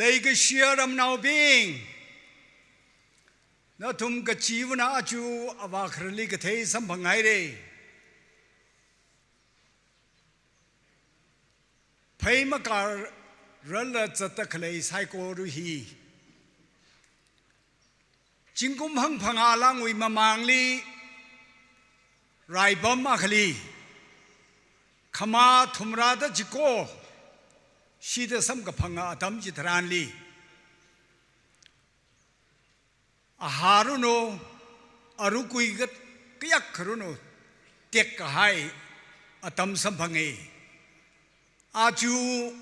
leisalala mavakapei Nathum kachivana achu avakrali kathei sampangaire Pei makar rala chata khalei saikorali Jingkum hang pangalang wi mamangli Raibam akhali Khama thumrada jiko Shida sam kapanga atam hitharan li Aharuno arukui gat kayak karuno tek kahai atam sampange Aju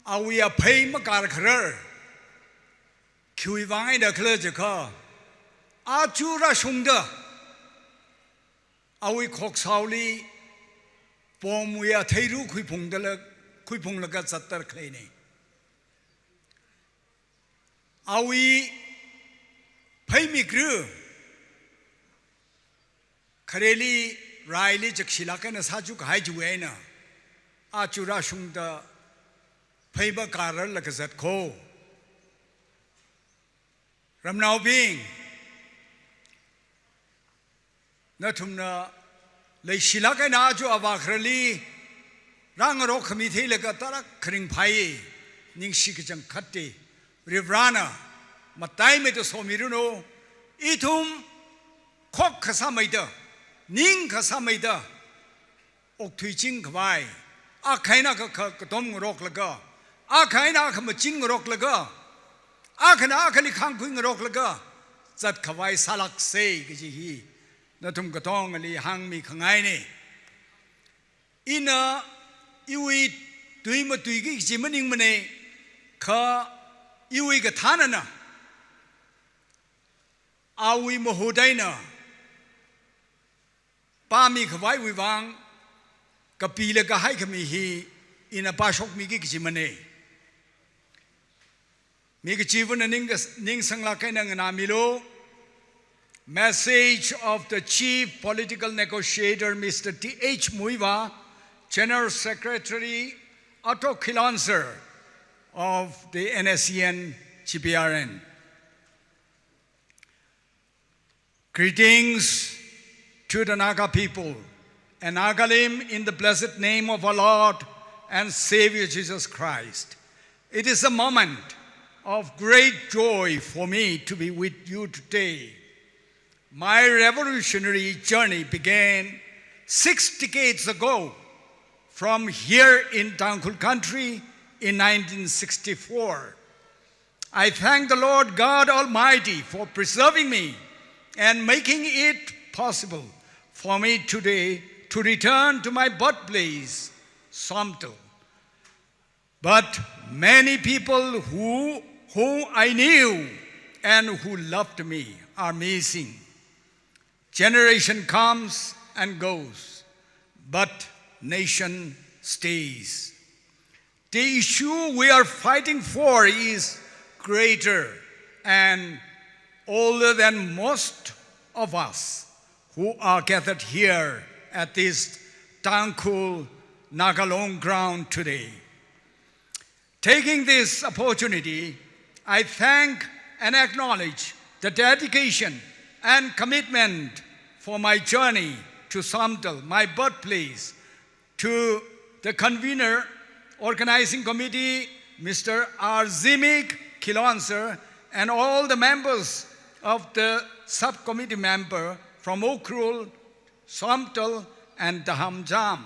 awiya pei makar kharar wuivang ida khalar jaka Aju rashungda awi khoksauli pomuya theiru khuipong laga sattar khalei ne awi pei mikru khareli raili jakshila kana saju khai juena achura shungda pei ba karar lakazat kho ramnau bing Nathumna leisalala kana jo avakrali rangaro katomtheilak tarak khring phai ningshiya jang khatte rivrana matai me to somiruno ithum khok khasamaida ning khasamaida okthuiching khwai akhaina ka katom rok laga akhaina khamaching rok laga akhana akhali khangkhuing rok laga chat khwai salak sei gi hi Nathum katong ali hang mi khangai ne ina iwi tuima tuigi jimaning mane kha iwi ga thanana awi mohodaina pami khwai wuivang kapila ka hai khami hi ina pasok mi gi jimane mi gi jivana ning sangla kaina ngana milo Message of the Chief Political Negotiator, Mr. T.H. MUIVAH, General Secretary Otto Kilonser of the NSCN GPRN. Greetings to the Naga people and Nagalim in the blessed name of our Lord and Savior Jesus Christ. It is a moment of great joy for me to be with you today. My revolutionary journey began 6 decades ago from here in Tangkhul country in 1964. I thank the Lord God Almighty for preserving me and making it possible for me today to return to my birthplace, Hon'ble. But many people who I knew and who loved me are missing. Generation comes and goes, but nation stays. The issue we are fighting for is greater and older than most of us who are gathered here at this Tangkhul Nagalong ground today. Taking this opportunity, I thank and acknowledge the dedication and commitment for my journey to Hon'ble, my birthplace, to the convener, organizing committee, Mr. Arzimik Kilonser, and all the members of the subcommittee member from Okrul, Hon'ble, and Dahamjam.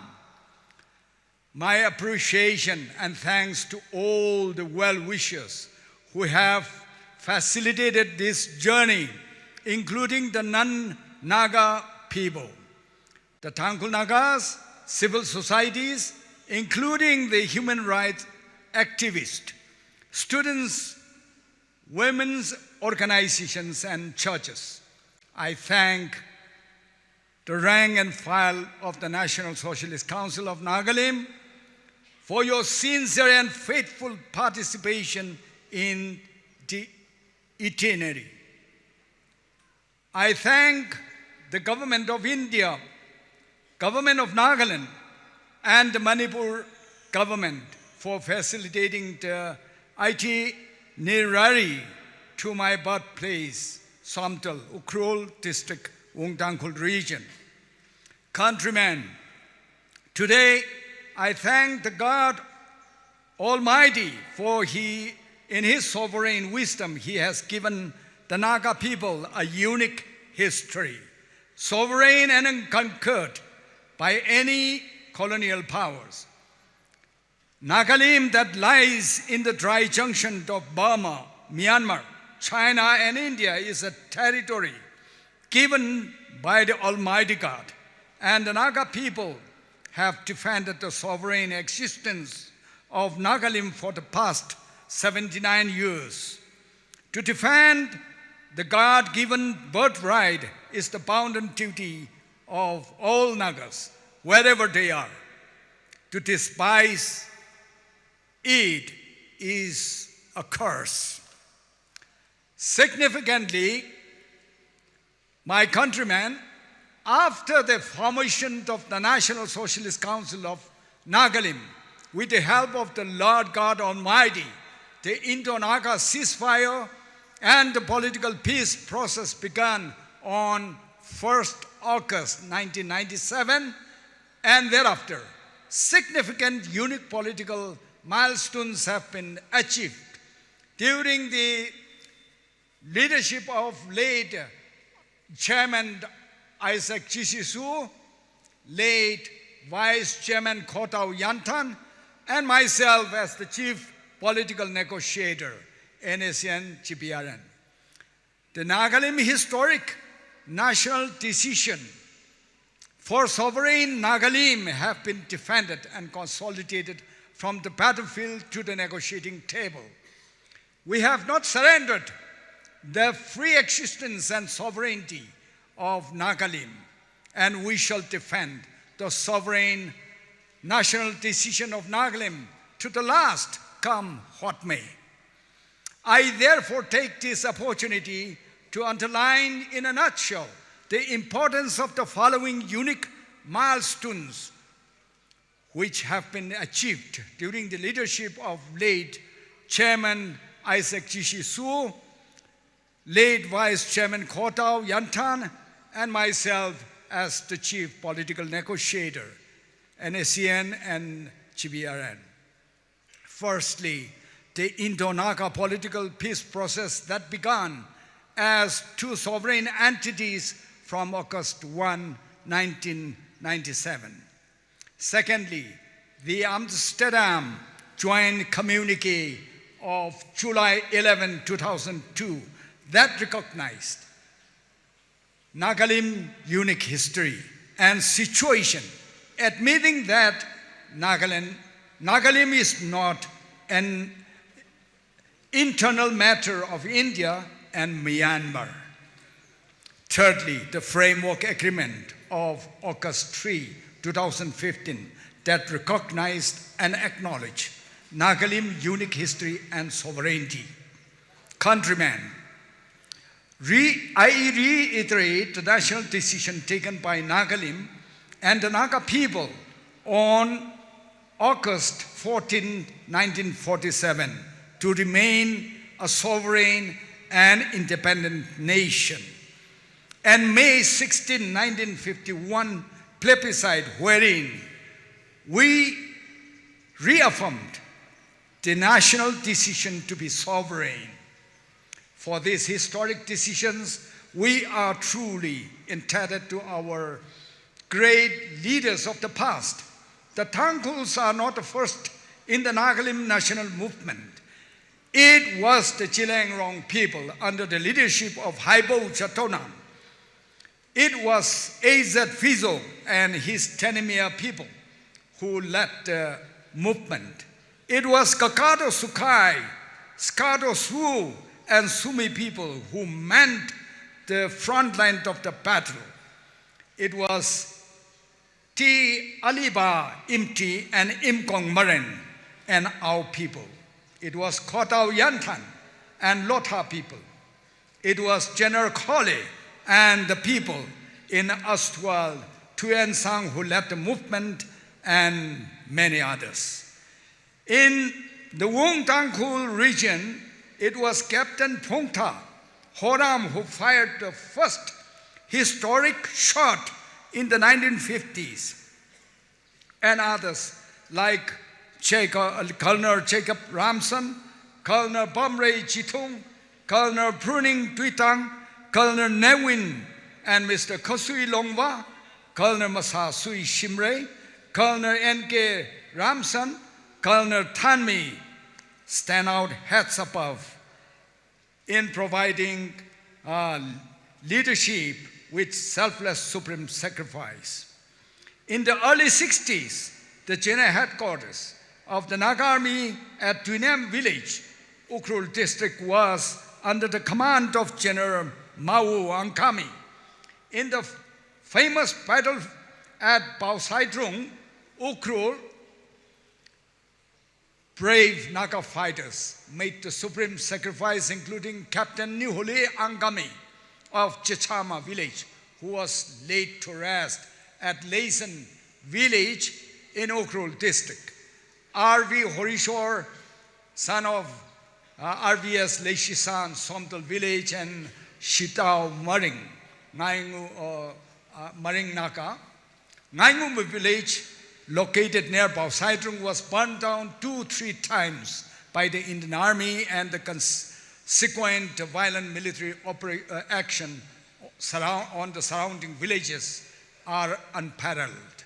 My appreciation and thanks to all the well-wishers who have facilitated this journey, including the non-Naga people, the Tangkhul Nagas, civil societies, including the human rights activists, students, women's organizations, and churches. I thank the rank and file of the National Socialist Council of Nagalim for your sincere and faithful participation in the itinerary. I thank the government of India, government of Nagaland, and the Manipur government for facilitating the IT Nirari to my birthplace, Somtal, Ukhrul district, Tangkhul region. Countrymen, today I thank the God Almighty for in His sovereign wisdom, He has given the Naga people a unique history, sovereign and unconquered by any colonial powers. Nagalim that lies in the dry junction of Burma, Myanmar, China and India is a territory given by the Almighty God, and the Naga people have defended the sovereign existence of Nagalim for the past 79 years. To defend the God-given birthright is the bounden duty of all Nagas, wherever they are. To despise it is a curse. Significantly, my countrymen, after the formation of the National Socialist Council of Nagalim, with the help of the Lord God Almighty, the Indo-Naga ceasefire and the political peace process began on 1st August 1997, and thereafter, significant unique political milestones have been achieved. During the leadership of late Chairman Isaac Chisisu, late Vice Chairman Kotau Yantan, and myself as the Chief Political Negotiator, NSCN GPRN. The Nagalim historic national decision for sovereign Nagalim have been defended and consolidated from the battlefield to the negotiating table. We have not surrendered the free existence and sovereignty of Nagalim, and we shall defend the sovereign national decision of Nagalim to the last, come what may. I therefore take this opportunity to underline in a nutshell the importance of the following unique milestones which have been achieved during the leadership of late Chairman Isaac Chisisu, late Vice Chairman Kotau Yantan, and myself as the Chief Political Negotiator, NSCN and GPRN. Firstly, the Indo-Naga political peace process that began as two sovereign entities from August 1, 1997. Secondly, the Amsterdam Joint Communique of July 11, 2002 that recognized Nagalim unique history and situation, admitting that Nagalim is not an internal matter of India and Myanmar. Thirdly, the framework agreement of August 3, 2015 that recognized and acknowledged Nagalim unique history and sovereignty. Countrymen, I reiterate the national decision taken by Nagalim and the Naga people on August 14, 1947 to remain a sovereign and independent nation, and May 16, 1951 plebiscite wherein we reaffirmed the national decision to be sovereign. For these historic decisions, we are truly indebted to our great leaders of the past. The Tangkhuls are not the first in the Nagalim national movement. It was the Chilangrong people under the leadership of Haibo Chatonam. It was AZ Fizo and his Tenemia people who led the movement. It was Kakado Sukai, Skado Su, and Sumi people who manned the front line of the battle. It was T. Aliba Imti and Imkong Maren and our people. It was Kotau Yantan and Lotha people. It was General Khalei and the people in Astwal, Tuyen Sang who led the movement, and many others. In the Tangkhul region, it was Captain Phongtha Horam who fired the first historic shot in the 1950s. And others like Colonel Jacob Ramson, Colonel Bamray Chithung, Colonel Pruning Tuitang, Colonel Newin and Mr. Khosui Longwa, Colonel Masa Sui Shimre, Colonel N.K. Ramson, Colonel Thanmi stand out heads above in providing leadership with selfless supreme sacrifice. In the early 60s, the general headquarters of the Naga Army at Tuinem village, Ukhrul district, was under the command of General Mau Angkami. In the famous battle at Bausaidrung, Ukhrul, brave Naga fighters made the supreme sacrifice, including Captain Nihule Angami of Chechama village, who was laid to rest at Leisen village in Ukhrul district. R.V. Horishore, son of RVS Leishisan, Somtal village, and Shitao Maring, Maring Naka. Ngaingu village, located near Bausaidrung, was burned down 2-3 times by the Indian Army, and the consequent violent military action on the surrounding villages are unparalleled.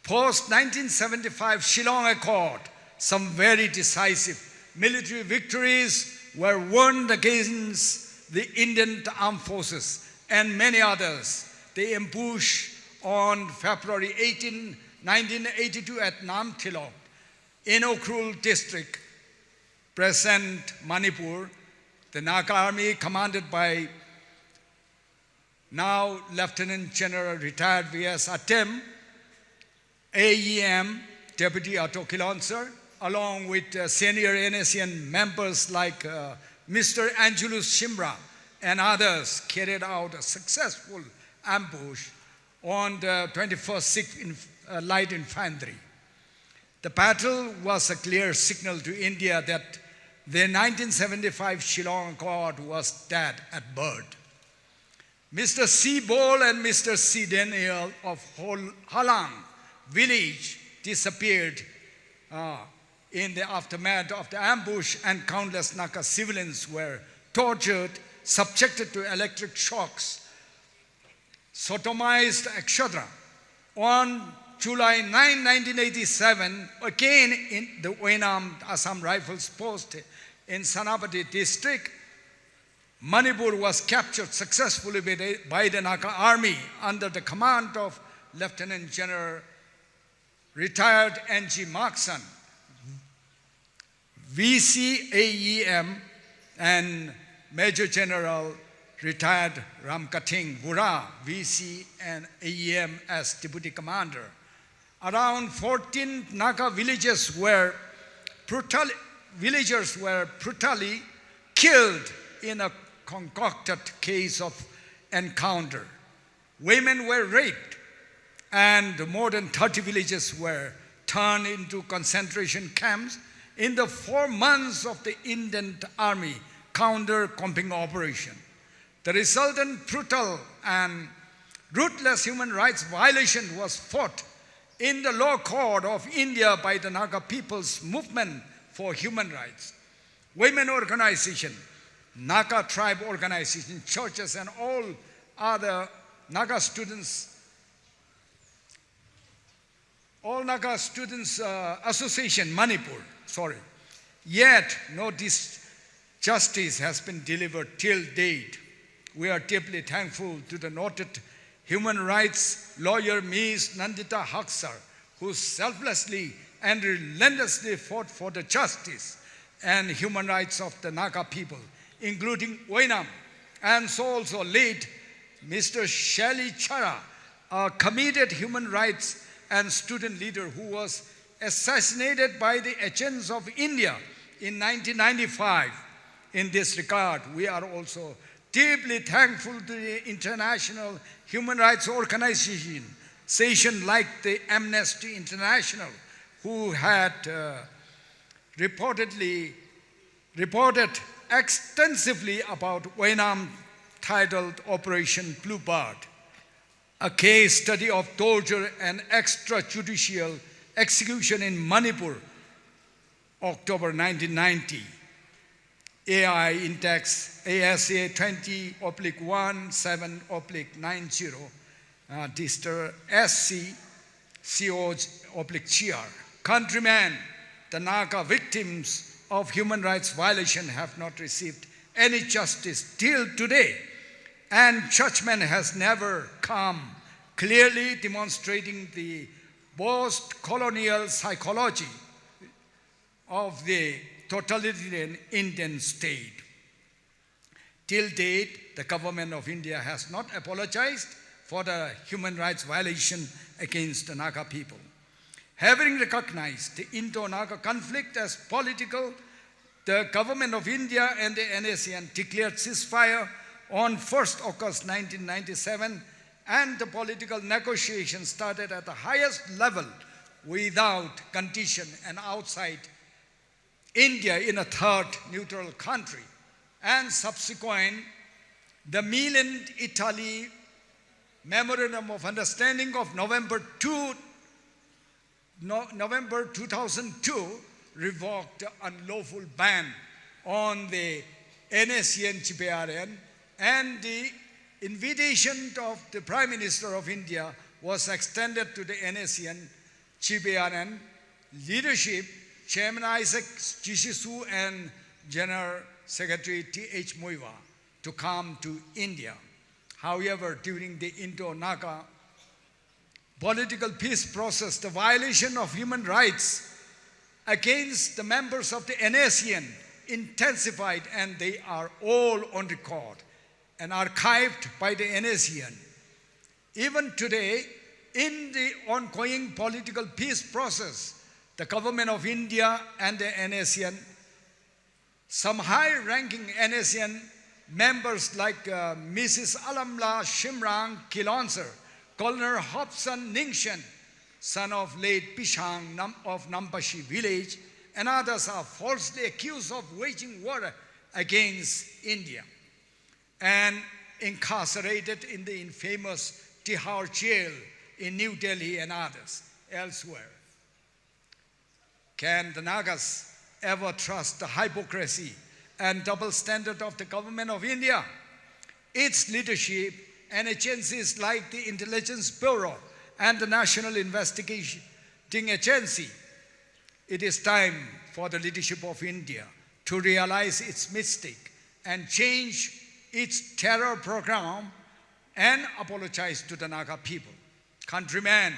Post-1975 Shillong Accord, some very decisive military victories were won against the Indian armed forces and many others. The ambush on February 18, 1982 at Namthilok in Ukhrul district, present Manipur, the Naga Army commanded by now Lieutenant General retired V.S. ATEM, AEM, Deputy Ato Kilonser, along with senior NSCN members like Mr. Angelus Shimra and others, carried out a successful ambush on the 21st 6th Light Infantry. The battle was a clear signal to India that the 1975 Shillong Accord was dead at birth. Mr. C. Bol and Mr. C. Daniel of Halang village disappeared in the aftermath of the ambush, and countless Naka civilians were tortured, subjected to electric shocks, sodomized, etc. On July 9, 1987, again in the Oenam Assam Rifles Post in Sanapati district, Manipur was captured successfully by the Naga Army under the command of Lieutenant General retired N.G. Markson, VCAEM, and Major General retired Ramkating Vura, VC and AEM as Deputy Commander. Around 14 Naga villagers were brutally killed in a concocted case of encounter. Women were raped, and more than 30 villages were turned into concentration camps in the 4 months of the Indian Army counter-camping operation. The resultant brutal and ruthless human rights violation was fought in the law court of India by the Naga People's Movement for Human Rights, women organization, Naga tribe organization, churches, and all other Naga students, association, Manipur, Yet, no justice has been delivered till date. We are deeply thankful to the noted human rights lawyer Ms. Nandita Haksar, who selflessly and relentlessly fought for the justice and human rights of the Naga people, including Oenam, and so also late Mr. Shali Chara, a committed human rights and student leader who was assassinated by the achons of India in 1995. In this regard, we are also deeply thankful to the international human rights organization like the Amnesty International, who had reportedly reported extensively about Vietnam titled Operation Bluebird, a case study of torture and extrajudicial execution in Manipur, October 1990. AI Index ASA 20/17/90, Dister SC CO/CR. Countrymen, the Naga victims of human rights violation have not received any justice till today, and judgment has never come, clearly demonstrating the post-colonial psychology of the totalitarian Indian state. Till date, the government of India has not apologized for the human rights violation against the Naga people. Having recognized the Indo-Naga conflict as political, the government of India and the NSCN declared ceasefire on 1st August 1997, and the political negotiations started at the highest level without condition and outside India in a third neutral country. And subsequent, the Milan-Italy Memorandum of Understanding of November 2002 revoked the unlawful ban on the NSCN GPRN, and the invitation of the Prime Minister of India was extended to the NSCN GPRN leadership, Chairman Isaac Jishisu and General Secretary T.H. MUIVAH, to come to India. However, during the Indo-Naga political peace process, the violation of human rights against the members of the NSCN intensified, and they are all on record and archived by the NSCN. Even today, in the ongoing political peace process, the government of India and the NSCN, some high-ranking NSCN members like Mrs. Alamla Shimrang Kilonser, Colonel Hobson Ningshiya, son of late Pishang of Nampashi village, and others are falsely accused of waging war against India and incarcerated in the infamous Tihar jail in New Delhi and others elsewhere. Can the Nagas ever trust the hypocrisy and double standard of the government of India? Its leadership and agencies like the Intelligence Bureau and the National Investigating Agency. It is time for the leadership of India to realize its mistake and change its terror program and apologize to the Naga people. Countrymen,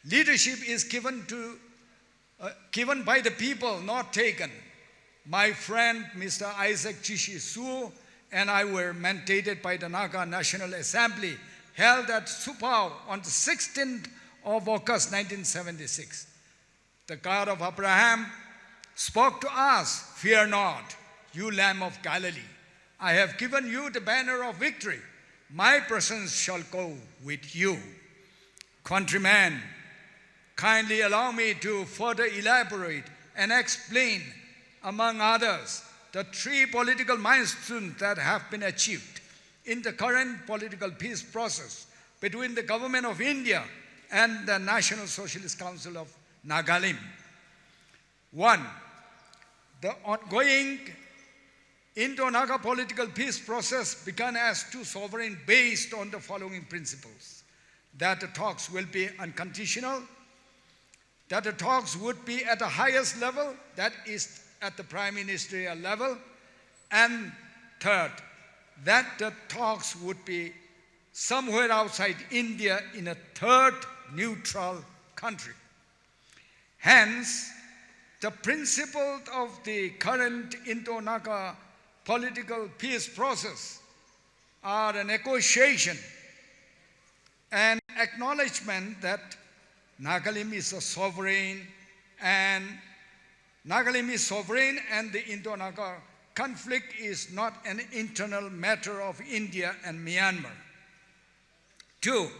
leadership is given by the people, not taken. My friend Mr. Isaac Jishisu and I were mandated by the Naga National Assembly held at Supao on the 16th of August 1976. The God of Abraham spoke to us, "Fear not, you Lamb of Galilee. I have given you the banner of victory. My presence shall go with you." Countrymen, kindly allow me to further elaborate and explain, among others, the three political milestones that have been achieved in the current political peace process between the government of India and the National Socialist Council of Nagalim. 1. The ongoing Indo-Naga political peace process began as two sovereign based on the following principles: that the talks will be unconditional, that the talks would be at the highest level, that is at the prime ministerial level, and third, that the talks would be somewhere outside India in a third neutral country. Hence, the principles of the current Indo-Naga political peace process are a negotiation and acknowledgement that Nagalim is a sovereign, and the Indo-Naga conflict is not an internal matter of India and Myanmar. 2.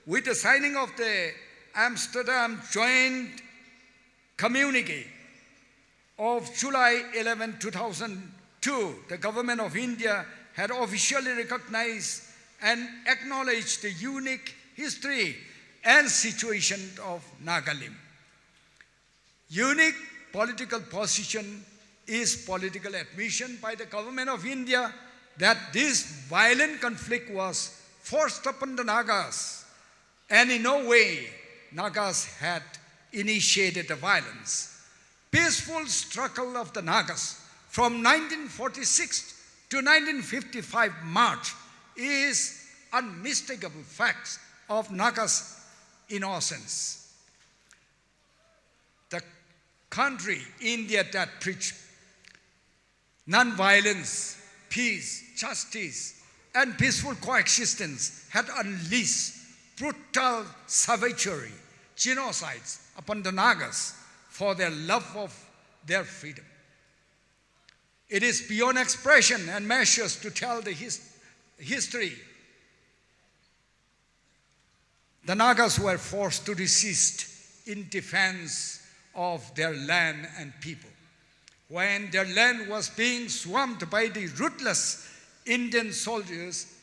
With the signing of the Amsterdam Joint Communique, of July 11, 2002, the government of India had officially recognized and acknowledged the unique history and situation of Nagalim. Unique political position is political admission by the government of India that this violent conflict was forced upon the Nagas, and in no way Nagas had initiated the violence. Peaceful struggle of the Nagas from 1946 to 1955 March is unmistakable facts of Nagas' innocence. The country, India, that preached non-violence, peace, justice, and peaceful coexistence had unleashed brutal savagery, genocides upon the Nagas for their love of their freedom. It is beyond expression and measures to tell the history. The Nagas were forced to resist in defense of their land and people. When their land was being swamped by the ruthless Indian soldiers,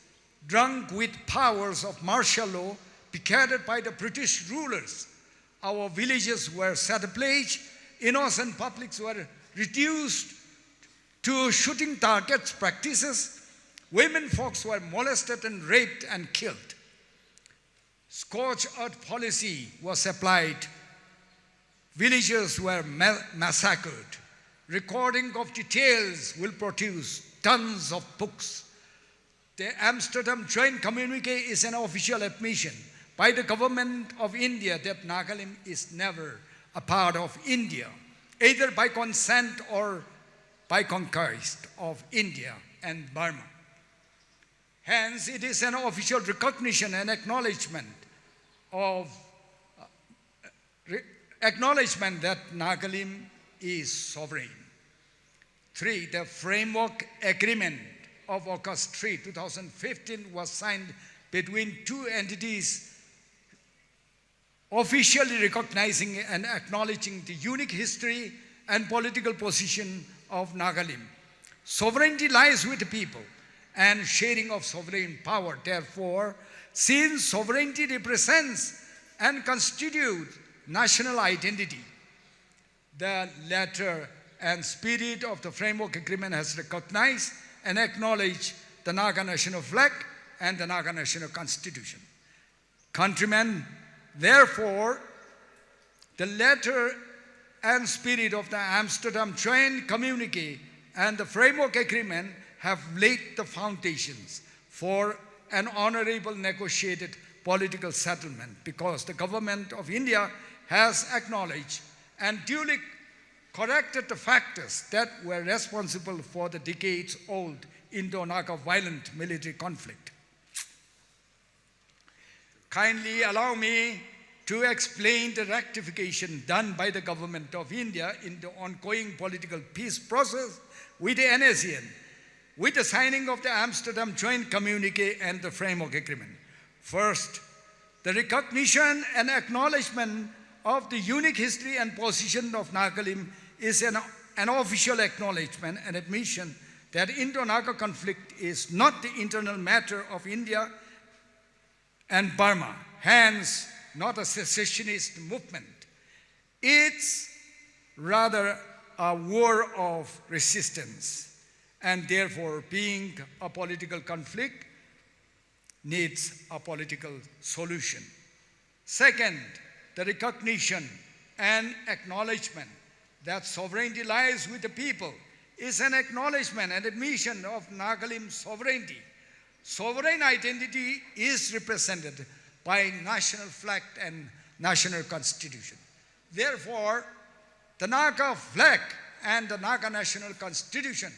drunk with powers of martial law, beheaded by the British rulers, our villages were set ablaze, innocent publics were reduced to shooting targets practices, women folks were molested and raped and killed. Scorched earth policy was applied. Villagers were massacred. Recording of details will produce tons of books. The Amsterdam Joint Communique is an official admission by the government of India that Nagalim is never a part of India, either by consent or by conquest of India and Burma. Hence, it is an official recognition and acknowledgement that Nagalim is sovereign. 3. The Framework Agreement of August 3, 2015 was signed between two entities officially recognizing and acknowledging the unique history and political position of Nagalim. Sovereignty lies with the people and sharing of sovereign power. Therefore, since sovereignty represents and constitutes national identity, the letter and spirit of the Framework Agreement has recognized and acknowledged the Naga national flag and the Naga national constitution. Countrymen, therefore, the letter and spirit of the Amsterdam Joint Communique and the Framework Agreement have laid the foundations for an honorable negotiated political settlement, because the government of India has acknowledged and duly corrected the factors that were responsible for the decades-old Indo-Naga violent military conflict. Kindly allow me to explain the rectification done by the government of India in the ongoing political peace process with the NSCN, with the signing of the Amsterdam Joint Communique and the Framework Agreement. First, the recognition and acknowledgement of the unique history and position of Nagalim is an official acknowledgement and admission that Indo-Naga conflict is not the internal matter of India and Burma, hence not a secessionist movement. It's rather a war of resistance, and therefore being a political conflict needs a political solution. Second, the recognition and acknowledgement that sovereignty lies with the people is an acknowledgement and admission of Nagalim sovereignty. Sovereign identity is represented by national flag and national constitution. Therefore, the Naga flag and the Naga national constitution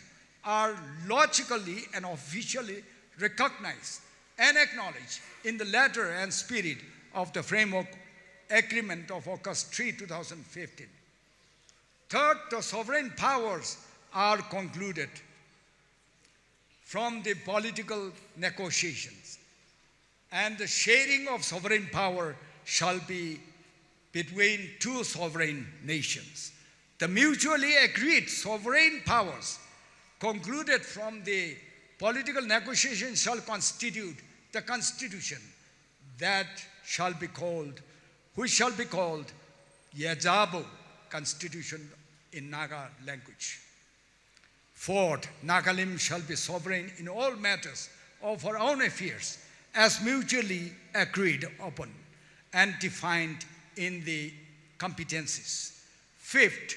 are logically and officially recognized and acknowledged in the letter and spirit of the Framework Agreement of August 3, 2015. Third, the sovereign powers are concluded from the political negotiations, and the sharing of sovereign power shall be between two sovereign nations. The mutually agreed sovereign powers concluded from the political negotiation shall constitute the constitution that shall be called, which shall be called Yajabo Constitution in Naga language. Fourth, Nagalim shall be sovereign in all matters of her own affairs as mutually agreed upon and defined in the competencies. Fifth,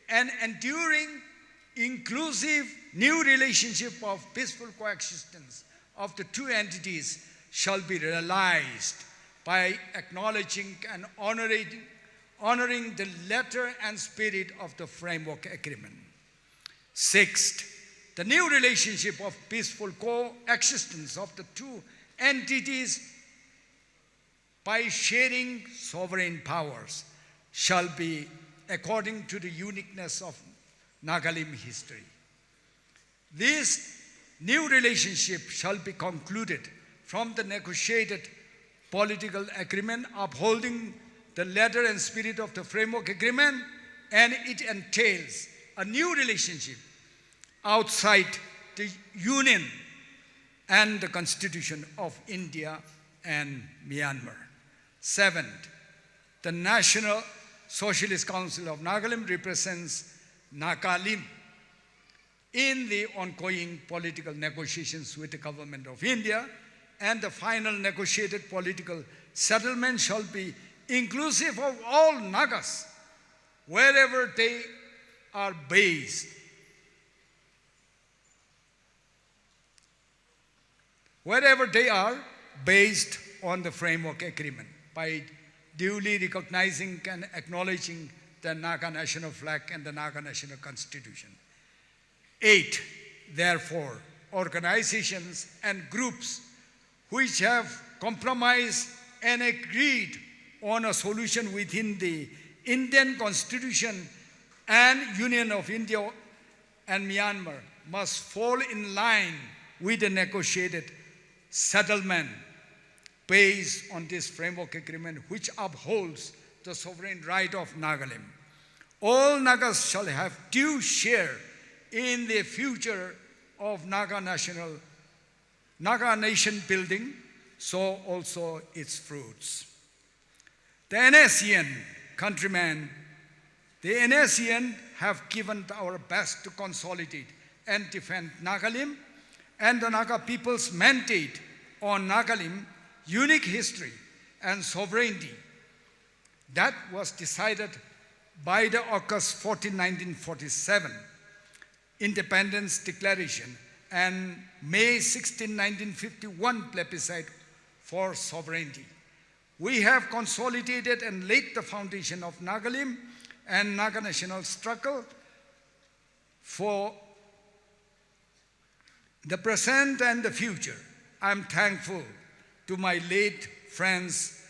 an enduring, inclusive, new relationship of peaceful coexistence of the two entities shall be realized by acknowledging and honoring the letter and spirit of the framework agreement. Sixth, the new relationship of peaceful coexistence of the two entities by sharing sovereign powers shall be according to the uniqueness of Nagalim history. This new relationship shall be concluded from the negotiated political agreement upholding the letter and spirit of the framework agreement, and it entails a new relationship outside the Union and the Constitution of India and Myanmar. Seventh, the National Socialist Council of Nagalim represents Nagalim in the ongoing political negotiations with the government of India, and the final negotiated political settlement shall be inclusive of all Nagas, wherever they are based. Wherever they are based on the framework agreement, by duly recognizing and acknowledging the Naga national flag and the Naga national constitution. 8. Therefore, organizations and groups which have compromised and agreed on a solution within the Indian Constitution and Union of India and Myanmar must fall in line with the negotiated settlement based on this framework agreement, which upholds the sovereign right of Nagalim. All Nagas shall have due share in the future of Naga nation building, so also its fruits. The NSCN countrymen, the NSCN have given our best to consolidate and defend Nagalim and the Naga people's mandate on Nagalim unique history and sovereignty that was decided by the August 14, 1947 Independence Declaration and May 16, 1951 plebiscite for sovereignty. We have consolidated and laid the foundation of Nagalim and Naga national struggle for the present and the future. I am thankful to my late friends,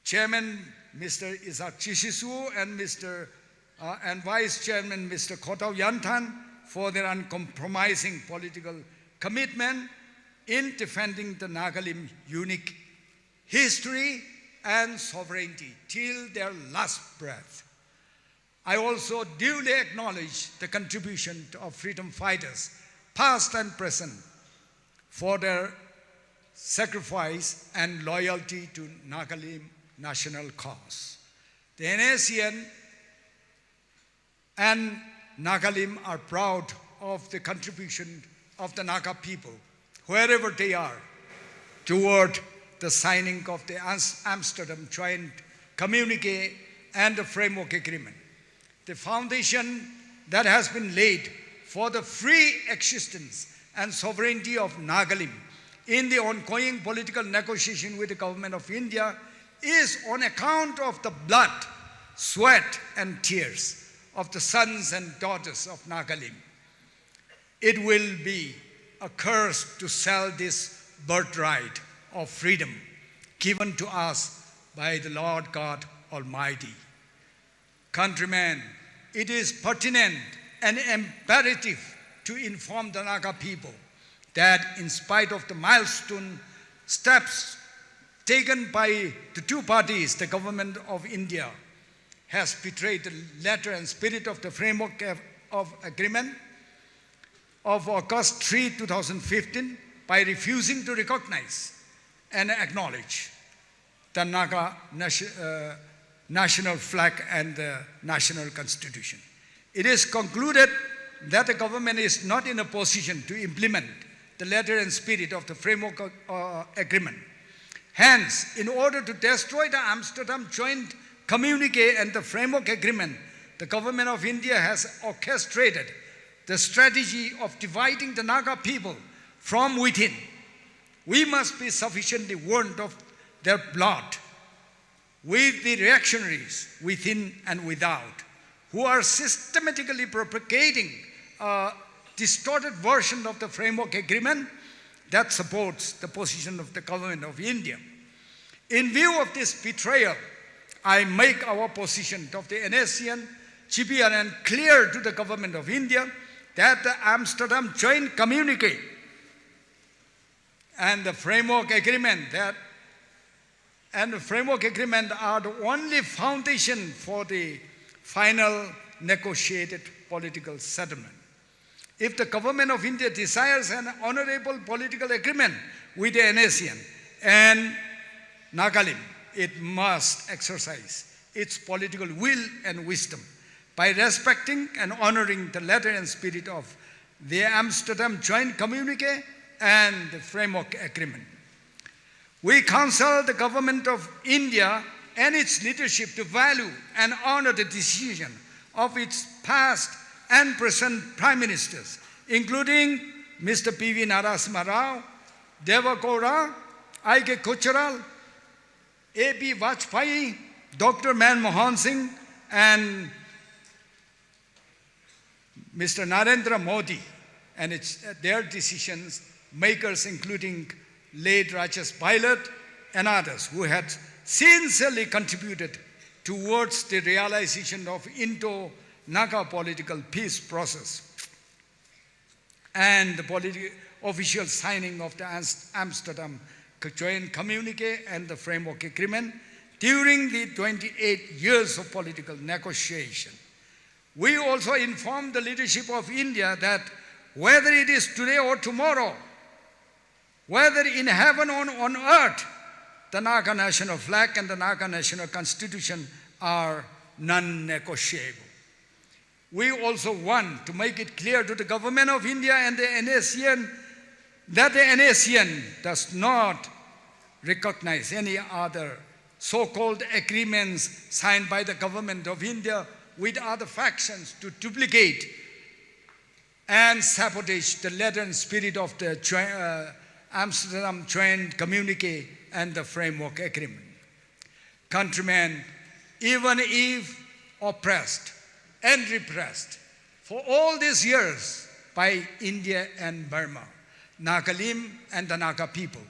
Chairman Mr. Isak Chishisu and Vice Chairman Mr. Kotau Yantan for their uncompromising political commitment in defending the Nagalim unique history and sovereignty till their last breath. I also duly acknowledge the contribution of freedom fighters, past and present, for their sacrifice and loyalty to Nagalim national cause. The NSCN and Nagalim are proud of the contribution of the Naga people, wherever they are, toward the signing of the Amsterdam Joint Communique and the Framework Agreement. The foundation that has been laid for the free existence and sovereignty of Nagalim in the ongoing political negotiation with the government of India is on account of the blood, sweat, and tears of the sons and daughters of Nagalim. It will be a curse to sell this birthright of freedom given to us by the Lord God Almighty. Countrymen, it is pertinent and imperative to inform the Naga people that in spite of the milestone steps taken by the two parties, the government of India has betrayed the letter and spirit of the framework of agreement of August 3, 2015 by refusing to recognize and acknowledge the Naga national flag and the national constitution. It is concluded that the government is not in a position to implement the letter and spirit of the framework agreement. Hence, in order to destroy the Amsterdam Joint Communique and the framework agreement, the government of India has orchestrated the strategy of dividing the Naga people from within. We must be sufficiently warned of their blood with the reactionaries within and without, who are systematically propagating a distorted version of the framework agreement that supports the position of the government of India. In view of this betrayal, I make our position of the NSCN GPRN clear to the government of India that the Amsterdam Joint Communique and the framework agreement are the only foundation for the final negotiated political settlement. If the government of India desires an honorable political agreement with the NSCN and Nagalim, it must exercise its political will and wisdom by respecting and honoring the letter and spirit of the Amsterdam Joint Communique and the framework agreement. We counsel the government of India and its leadership to value and honor the decision of its past and present prime ministers, including Mr. P.V. Narasimha Rao, Deva Gowda, I.K. Kocheral, A.B. Vajpayee, Dr. Manmohan Singh, and Mr. Narendra Modi, and their decisions makers, including late Rajesh Pilot and others who had sincerely contributed towards the realization of Indo-Naga political peace process and the official signing of the Amsterdam Joint Communique and the framework agreement during the 28 years of political negotiation. We also informed the leadership of India that whether it is today or tomorrow, whether in heaven or on earth, the Naga national flag and the Naga national constitution are non-negotiable. We also want to make it clear to the government of India and the NSCN that the NSCN does not recognize any other so-called agreements signed by the government of India with other factions to duplicate and sabotage the letter and spirit of the Amsterdam Joint Communique and the framework agreement. Countrymen, even if oppressed and repressed for all these years by India and Burma, Nagalim and the Naga people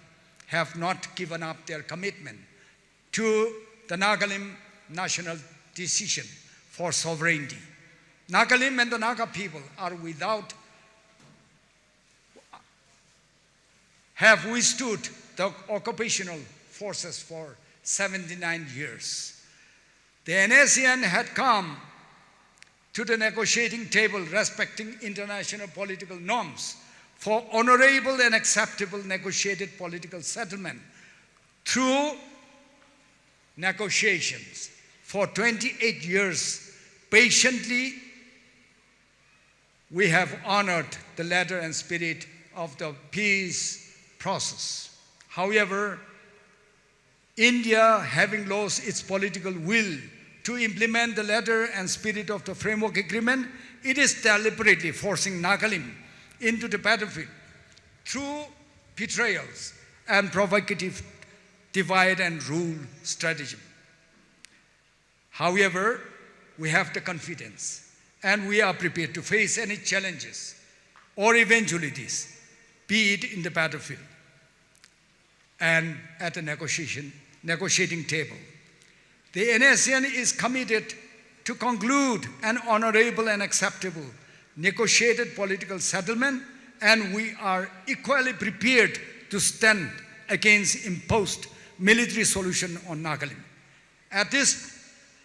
have not given up their commitment to the Nagalim national decision for sovereignty. Nagalim and the Naga people have withstood the occupational forces for 79 years. The NSCN had come to the negotiating table respecting international political norms for honorable and acceptable negotiated political settlement through negotiations. For 28 years, patiently, we have honored the letter and spirit of the peace process. However, India, having lost its political will to implement the letter and spirit of the framework agreement, it is deliberately forcing Nagalim into the battlefield through betrayals and provocative divide and rule strategy. However, we have the confidence and we are prepared to face any challenges or eventualities, be it in the battlefield and at the negotiating table. The NSCN is committed to conclude an honorable and acceptable negotiated political settlement, and we are equally prepared to stand against imposed military solution on Nagalim. At this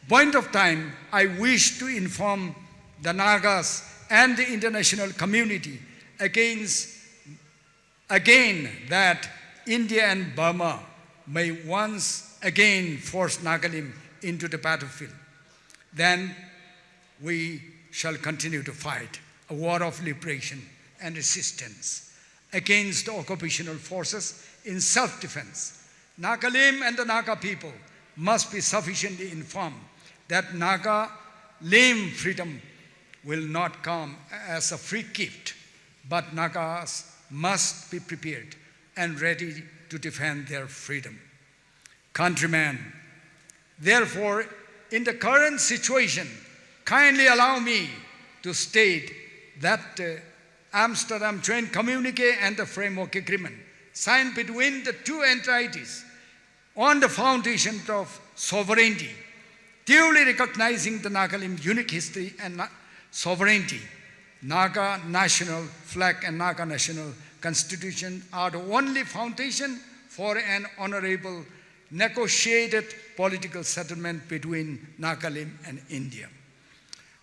point of time, I wish to inform the Nagas and the international community again that India and Burma may once again force Nagalim into the battlefield. Then we shall continue to fight a war of liberation and resistance against the occupational forces in self-defense. Nagalim and the Naga people must be sufficiently informed that Nagalim freedom will not come as a free gift, but Nagas must be prepared and ready to defend their freedom. Countrymen, therefore, in the current situation, kindly allow me to state that the Amsterdam Joint Communique and the Framework Agreement signed between the two entities on the foundation of sovereignty, duly recognizing the Nagalim unique history and sovereignty, Naga national flag and Naga national constitution are the only foundation for an honorable negotiated political settlement between Nagalim and India.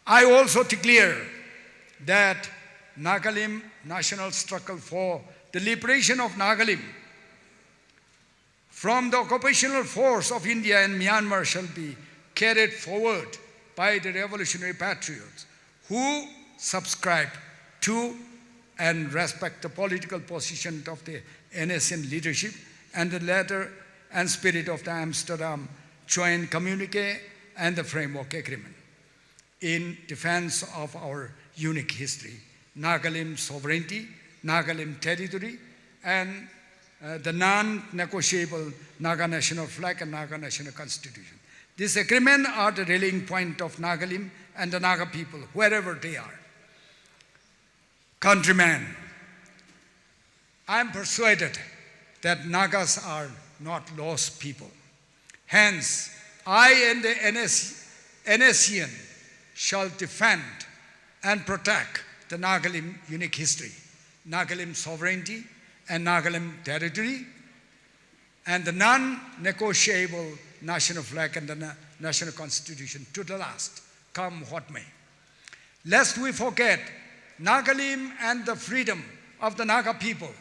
I also declare that Nagalim national struggle for the liberation of Nagalim from the occupational force of India and Myanmar shall be carried forward by the revolutionary patriots who subscribe to and respect the political position of the NSCN leadership and the letter and spirit of the Amsterdam Joint Communique and the Framework Agreement in defense of our unique history, Nagalim sovereignty, Nagalim territory, and the non-negotiable Naga national flag and Naga national constitution. This agreement are the rallying point of Nagalim and the Naga people, wherever they are. Countrymen, I am persuaded that Nagas are not lost people. Hence, I and the NSCN shall defend and protect the Nagalim unique history, Nagalim sovereignty and Nagalim territory, and the non-negotiable national flag and the national constitution to the last, come what may. Lest we forget, Nagalim and the freedom of the Naga people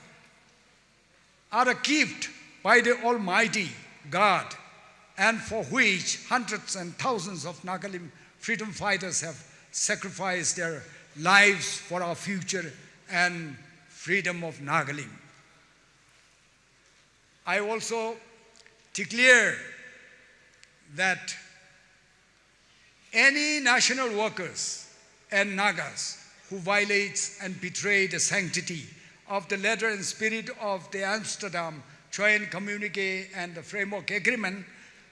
are a gift by the Almighty God, and for which hundreds and thousands of Nagalim freedom fighters have sacrificed their lives for our future and freedom of Nagalim. I also declare that any national workers and Nagas who violates and betray the sanctity of the letter and spirit of the Amsterdam Joint Communique and the Framework Agreement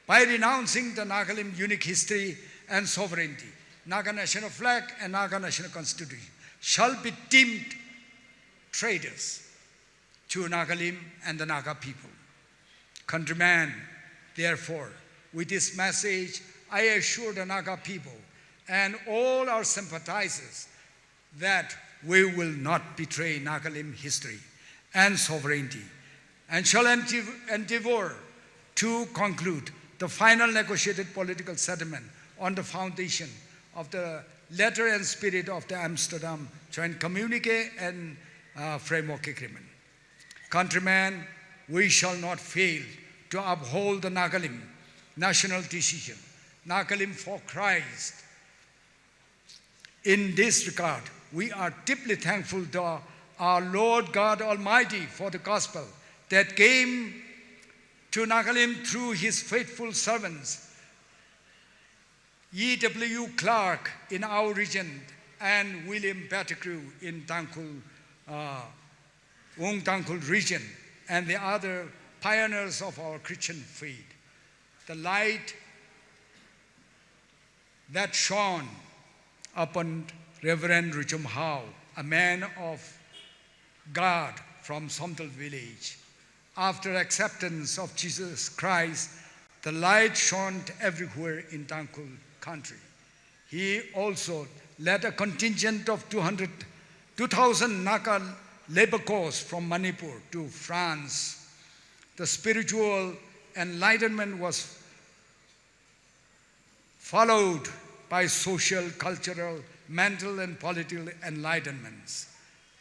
by renouncing the Nagalim unique history and sovereignty, Naga national flag and Naga national constitution shall be deemed traitors to Nagalim and the Naga people. Countrymen, therefore, with this message, I assure the Naga people and all our sympathizers that we will not betray Nagalim history and sovereignty, and shall endeavor to conclude the final negotiated political settlement on the foundation of the letter and spirit of the Amsterdam Joint Communique and Framework Agreement. Countrymen, we shall not fail to uphold the Nagalim national decision, Nagalim for Christ. In this regard, we are deeply thankful to our Lord God Almighty for the gospel that came to Nagalim through his faithful servants, E.W. Clark in our region and William Pettigrew in Tangkhul region, and the other pioneers of our Christian faith. The light that shone upon Reverend Richum Howe, a man of God from Somdal village. After acceptance of Jesus Christ, the light shone everywhere in Tangkhul country. He also led a contingent of 2,000 Naga labor corps from Manipur to France. The spiritual enlightenment was followed by social, cultural, mental, and political enlightenments.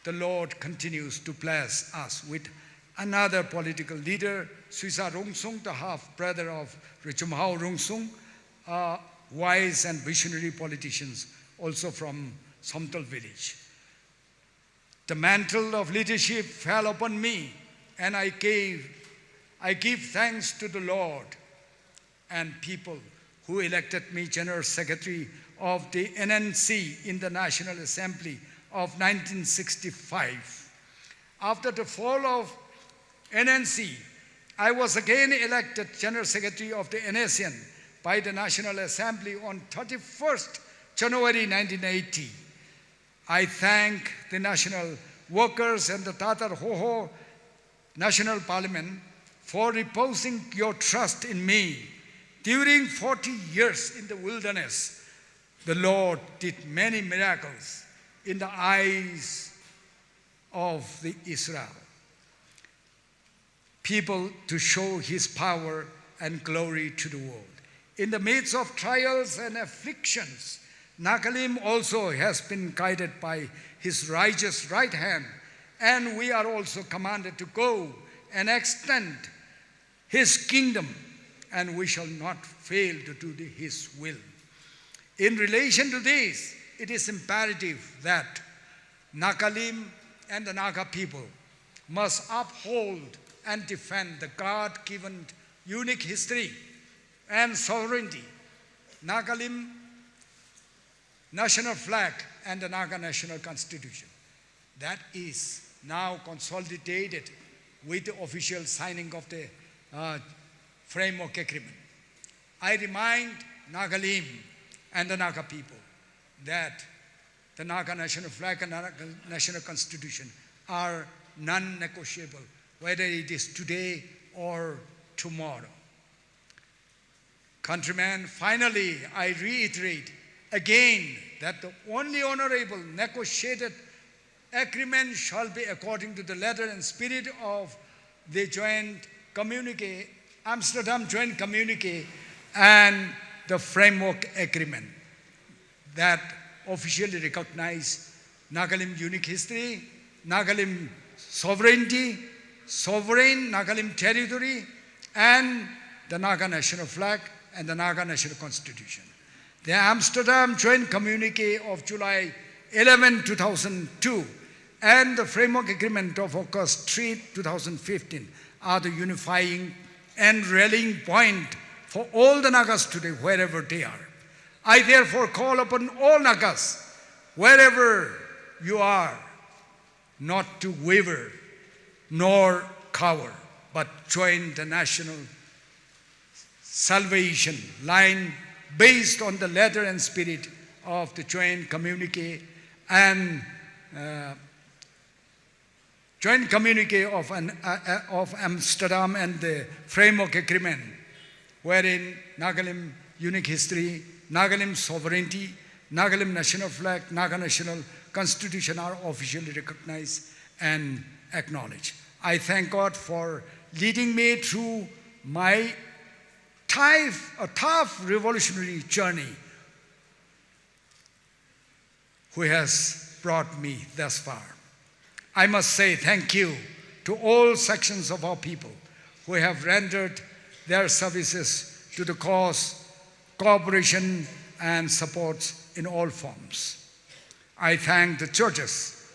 The Lord continues to bless us with another political leader, Suisa Rungsung, the half-brother of Richumhao Rungsung, wise and visionary politicians, also from Somtal village. The mantle of leadership fell upon me, and I give thanks to the Lord and people who elected me General Secretary of the NNC in the National Assembly of 1965. After the fall of NNC, I was again elected General Secretary of the NSCN by the National Assembly on 31st January 1980. I thank the national workers and the Tatar Hoho National Parliament for reposing your trust in me. During 40 years in the wilderness, the Lord did many miracles in the eyes of the Israel people to show his power and glory to the world. In the midst of trials and afflictions, Nagalim also has been guided by his righteous right hand, and we are also commanded to go and extend his kingdom, and we shall not fail to do his will. In relation to this, it is imperative that Nagalim and the Naga people must uphold and defend the God-given unique history and sovereignty, Nagalim national flag and the Naga national constitution. That is now consolidated with the official signing of the framework agreement. I remind Nagalim and the Naga people that the Naga national flag and Naga national constitution are non-negotiable, whether it is today or tomorrow. Countrymen, finally, I reiterate again that the only honorable negotiated agreement shall be according to the letter and spirit of the joint communique, Amsterdam Joint Communique, and the framework agreement that officially recognize Nagalim unique history, Nagalim sovereignty, sovereign Nagalim territory, and the Naga national flag and the Naga national constitution. The Amsterdam Joint Communique of July 11, 2002 and the Framework Agreement of August 3, 2015 are the unifying and rallying point for all the Nagas today, wherever they are. I therefore call upon all Nagas, wherever you are, not to waver nor cower, but join the national salvation line based on the letter and spirit of the joint communique and joint communique of Amsterdam and the framework agreement, wherein Nagalim unique history, Nagalim sovereignty, Nagalim national flag, Naga national constitution are officially recognized and acknowledged. I thank God for leading me through my a tough revolutionary journey, who has brought me thus far. I must say thank you to all sections of our people who have rendered their services to the cause, cooperation, and support in all forms. I thank the churches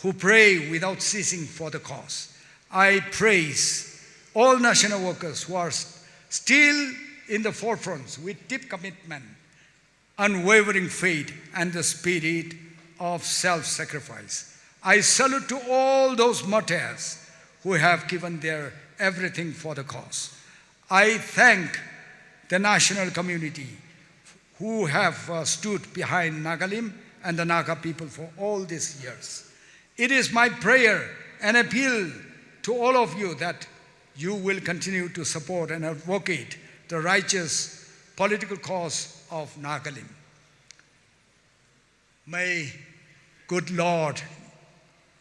who pray without ceasing for the cause. I praise all national workers who are still in the forefront with deep commitment, unwavering faith, and the spirit of self-sacrifice. I salute to all those martyrs who have given their everything for the cause. I thank the national community who have stood behind Nagalim and the Naga people for all these years. It is my prayer and appeal to all of you that you will continue to support and advocate the righteous political cause of Nagalim. May good Lord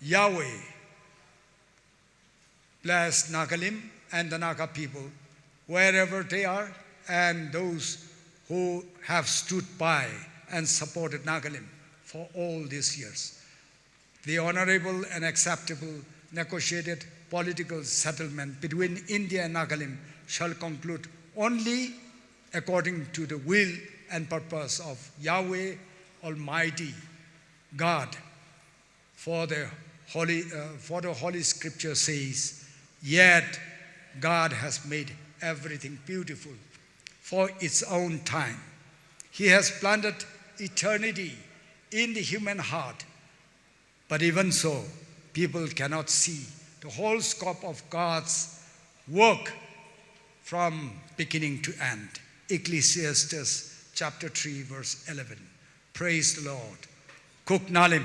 Yahweh bless Nagalim and the Naga people wherever they are, and those who have stood by and supported Nagalim for all these years. The honorable and acceptable negotiated political settlement between India and Nagalim shall conclude only according to the will and purpose of Yahweh Almighty God. For the Holy Scripture says, yet God has made everything beautiful for its own time. He has planted eternity in the human heart, but even so, people cannot see the whole scope of God's work from beginning to end. Ecclesiastes chapter 3, verse 11. Praise the Lord. Kuk nalim.